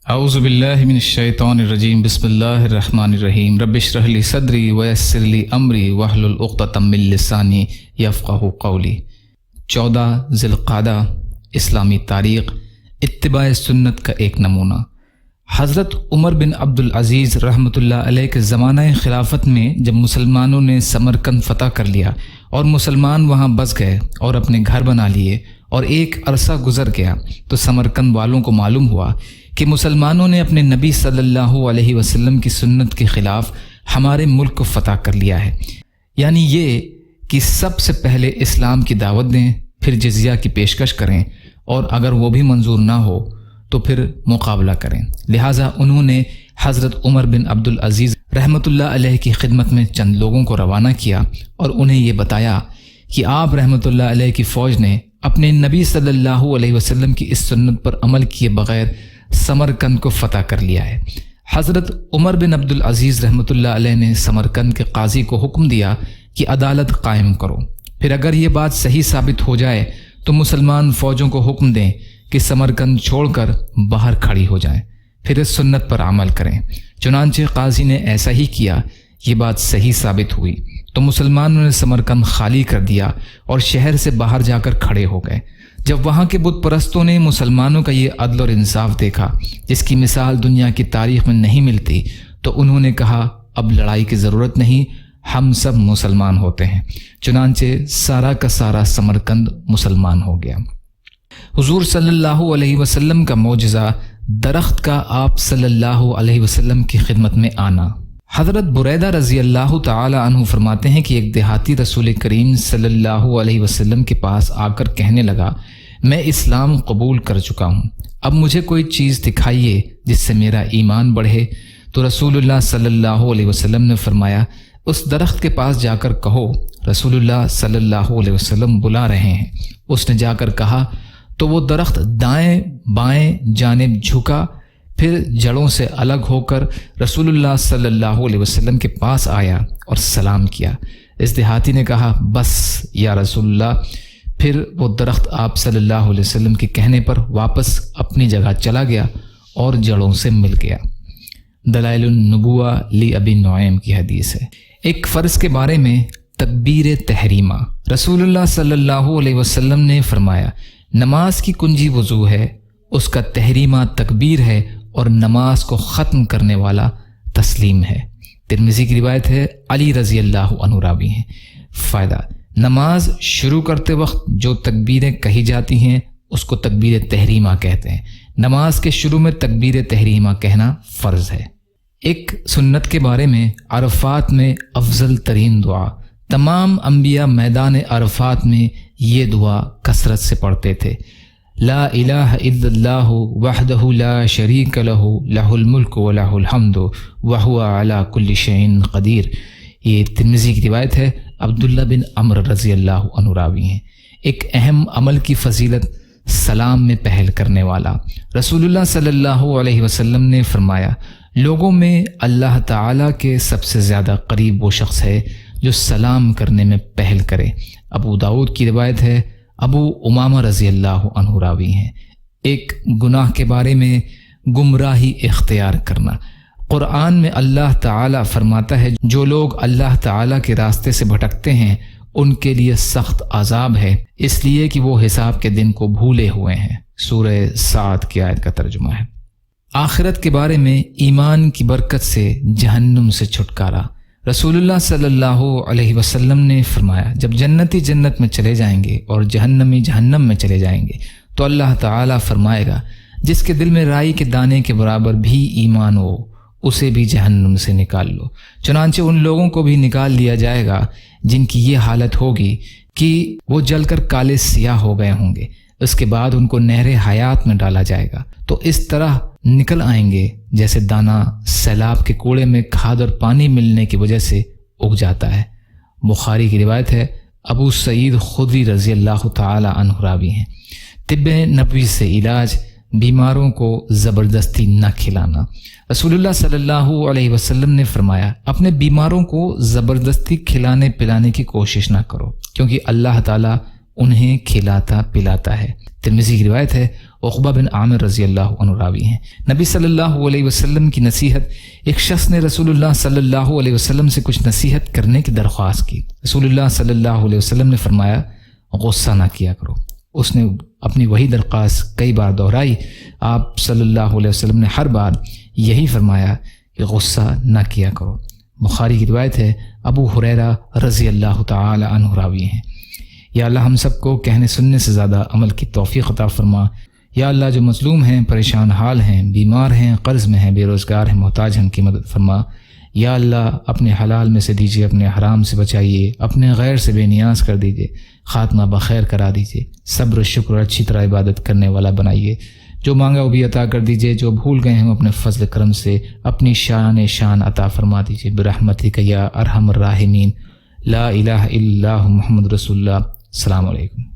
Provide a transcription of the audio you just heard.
اعوذ باللہ من الشیطان الرجیم بسم اللہ الرحمن الرحیم رب اشرح لی صدری ویسر لی امری واحلل عقدۃ من لسانی یفقہوا قولی۔ 14 ذی القعدہ اسلامی تاریخ، اتباع سنت کا ایک نمونہ۔ حضرت عمر بن عبدالعزیز رحمۃ اللہ علیہ کے زمانہ خلافت میں جب مسلمانوں نے سمرقند فتح کر لیا اور مسلمان وہاں بس گئے اور اپنے گھر بنا لیے اور ایک عرصہ گزر گیا تو سمرقند والوں کو معلوم ہوا کہ مسلمانوں نے اپنے نبی صلی اللہ علیہ وسلم کی سنت کے خلاف ہمارے ملک کو فتح کر لیا ہے، یعنی یہ کہ سب سے پہلے اسلام کی دعوت دیں، پھر جزیہ کی پیشکش کریں، اور اگر وہ بھی منظور نہ ہو تو پھر مقابلہ کریں۔ لہٰذا انہوں نے حضرت عمر بن عبدالعزیز رحمۃ اللہ علیہ کی خدمت میں چند لوگوں کو روانہ کیا اور انہیں یہ بتایا کہ آپ رحمۃ اللہ علیہ کی فوج نے اپنے نبی صلی اللہ علیہ وسلم کی اس سنت پر عمل کیے بغیر سمرقند کو فتح کر لیا ہے۔ حضرت عمر بن عبدالعزیز رحمۃ اللہ علیہ نے سمرقند کے قاضی کو حکم دیا کہ عدالت قائم کرو، پھر اگر یہ بات صحیح ثابت ہو جائے تو مسلمان فوجوں کو حکم دیں کہ سمرقند چھوڑ کر باہر کھڑی ہو جائیں، پھر اس سنت پر عمل کریں۔ چنانچہ قاضی نے ایسا ہی کیا، یہ بات صحیح ثابت ہوئی تو مسلمانوں نے سمرقند خالی کر دیا اور شہر سے باہر جا کر کھڑے ہو گئے۔ جب وہاں کے بت پرستوں نے مسلمانوں کا یہ عدل اور انصاف دیکھا جس کی مثال دنیا کی تاریخ میں نہیں ملتی، تو انہوں نے کہا اب لڑائی کی ضرورت نہیں، ہم سب مسلمان ہوتے ہیں۔ چنانچہ سارا کا سارا سمرقند مسلمان ہو گیا۔ حضور صلی اللہ علیہ وسلم کا معجزہ، درخت کا آپ صلی اللہ علیہ وسلم کی خدمت میں آنا۔ حضرت بریدہ رضی اللہ تعالی عنہ فرماتے ہیں کہ ایک دیہاتی رسول کریم صلی اللہ علیہ وسلم کے پاس آ کر کہنے لگا، میں اسلام قبول کر چکا ہوں، اب مجھے کوئی چیز دکھائیے جس سے میرا ایمان بڑھے۔ تو رسول اللہ صلی اللہ علیہ وسلم نے فرمایا، اس درخت کے پاس جا کر کہو رسول اللہ صلی اللہ علیہ وسلم بلا رہے ہیں۔ اس نے جا کر کہا تو وہ درخت دائیں بائیں جانب جھکا، پھر جڑوں سے الگ ہو کر رسول اللہ صلی اللہ علیہ وسلم کے پاس آیا اور سلام کیا۔ اس دیہاتی نے کہا، بس یا رسول اللہ۔ پھر وہ درخت آپ صلی اللہ علیہ وسلم کے کہنے پر واپس اپنی جگہ چلا گیا اور جڑوں سے مل گیا۔ دلائل النبوہ لی ابی نعیم کی حدیث ہے۔ ایک فرض کے بارے میں تکبیر تحریمہ، رسول اللہ صلی اللہ علیہ وسلم نے فرمایا، نماز کی کنجی وضو ہے، اس کا تحریمہ تکبیر ہے اور نماز کو ختم کرنے والا تسلیم ہے۔ ترمذی کی روایت ہے، علی رضی اللہ عنہ راوی ہیں۔ فائدہ، نماز شروع کرتے وقت جو تکبیریں کہی جاتی ہیں اس کو تکبیر تحریمہ کہتے ہیں۔ نماز کے شروع میں تکبیر تحریمہ کہنا فرض ہے۔ ایک سنت کے بارے میں، عرفات میں افضل ترین دعا، تمام انبیاء میدان عرفات میں یہ دعا کثرت سے پڑھتے تھے، لا الہ الا اللہ وحدہ لا شریک لہ لہ الملک و لہ الحمد وہو علی کل شیء قدیر۔ یہ ترمذی کی روایت ہے، عبداللہ بن عمرو رضی اللہ عنہ راوی ہیں۔ ایک اہم عمل کی فضیلت، سلام میں پہل کرنے والا۔ رسول اللہ صلی اللہ علیہ وسلم نے فرمایا، لوگوں میں اللہ تعالیٰ کے سب سے زیادہ قریب وہ شخص ہے جو سلام کرنے میں پہل کرے۔ ابو داؤد کی روایت ہے، ابو امامہ رضی اللہ عنہ راوی ہیں۔ ایک گناہ کے بارے میں گمراہی اختیار کرنا، قرآن میں اللہ تعالیٰ فرماتا ہے، جو لوگ اللہ تعالیٰ کے راستے سے بھٹکتے ہیں ان کے لیے سخت عذاب ہے، اس لیے کہ وہ حساب کے دن کو بھولے ہوئے ہیں۔ سورہ سعد کی آیت کا ترجمہ ہے۔ آخرت کے بارے میں ایمان کی برکت سے جہنم سے چھٹکارا، رسول اللہ صلی اللہ علیہ وسلم نے فرمایا، جب جنتی جنت میں چلے جائیں گے اور جہنمی جہنم میں چلے جائیں گے تو اللہ تعالیٰ فرمائے گا، جس کے دل میں رائی کے دانے کے برابر بھی ایمان ہو اسے بھی جہنم سے نکال لو۔ چنانچہ ان لوگوں کو بھی نکال لیا جائے گا جن کی یہ حالت ہوگی کہ وہ جل کر کالے سیاہ ہو گئے ہوں گے، اس کے بعد ان کو نہر حیات میں ڈالا جائے گا، تو اس طرح نکل آئیں گے جیسے دانہ سیلاب کے کوڑے میں کھاد اور پانی ملنے کی وجہ سے اگ جاتا ہے۔ بخاری کی روایت ہے، ابو سعید خدری رضی اللہ تعالی عنہ راوی ہیں۔ طب نبوی سے علاج، بیماروں کو زبردستی نہ کھلانا، رسول اللہ صلی اللہ علیہ وسلم نے فرمایا، اپنے بیماروں کو زبردستی کھلانے پلانے کی کوشش نہ کرو، کیونکہ اللہ تعالیٰ انہیں کھلاتا پلاتا ہے۔ ترمذی کی روایت ہے، عقبہ بن عامر رضی اللہ عنہ راوی ہیں۔ نبی صلی اللہ علیہ وسلم کی نصیحت، ایک شخص نے رسول اللہ صلی اللہ علیہ وسلم سے کچھ نصیحت کرنے کی درخواست کی۔ رسول اللہ صلی اللہ علیہ وسلم نے فرمایا غصہ نہ کیا کرو۔ اس نے اپنی وہی درخواست کئی بار دہرائی، آپ صلی اللہ علیہ وسلم نے ہر بار یہی فرمایا کہ غصہ نہ کیا کرو۔ بخاری کی روایت ہے، ابو ہریرہ رضی اللہ تعالی عنہ راوی ہیں۔ یا اللہ ہم سب کو کہنے سننے سے زیادہ عمل کی توفیق عطا فرما۔ یا اللہ جو مظلوم ہیں، پریشان حال ہیں، بیمار ہیں، قرض میں ہیں، بے روزگار ہیں، محتاج ہیں، ان کی مدد فرما۔ یا اللہ اپنے حلال میں سے دیجیے، اپنے حرام سے بچائیے، اپنے غیر سے بے نیاز کر دیجیے، خاتمہ بخیر کرا دیجیے، صبر و شکر اور اچھی طرح عبادت کرنے والا بنائیے۔ جو مانگا وہ بھی عطا کر دیجیے، جو بھول گئے ہیں اپنے فضل کرم سے اپنی شان عطا فرما دیجیے برحمتک یا ارحم الراحمین۔ لا الہ الا اللہ محمد رسول اللہ۔ السلام علیکم۔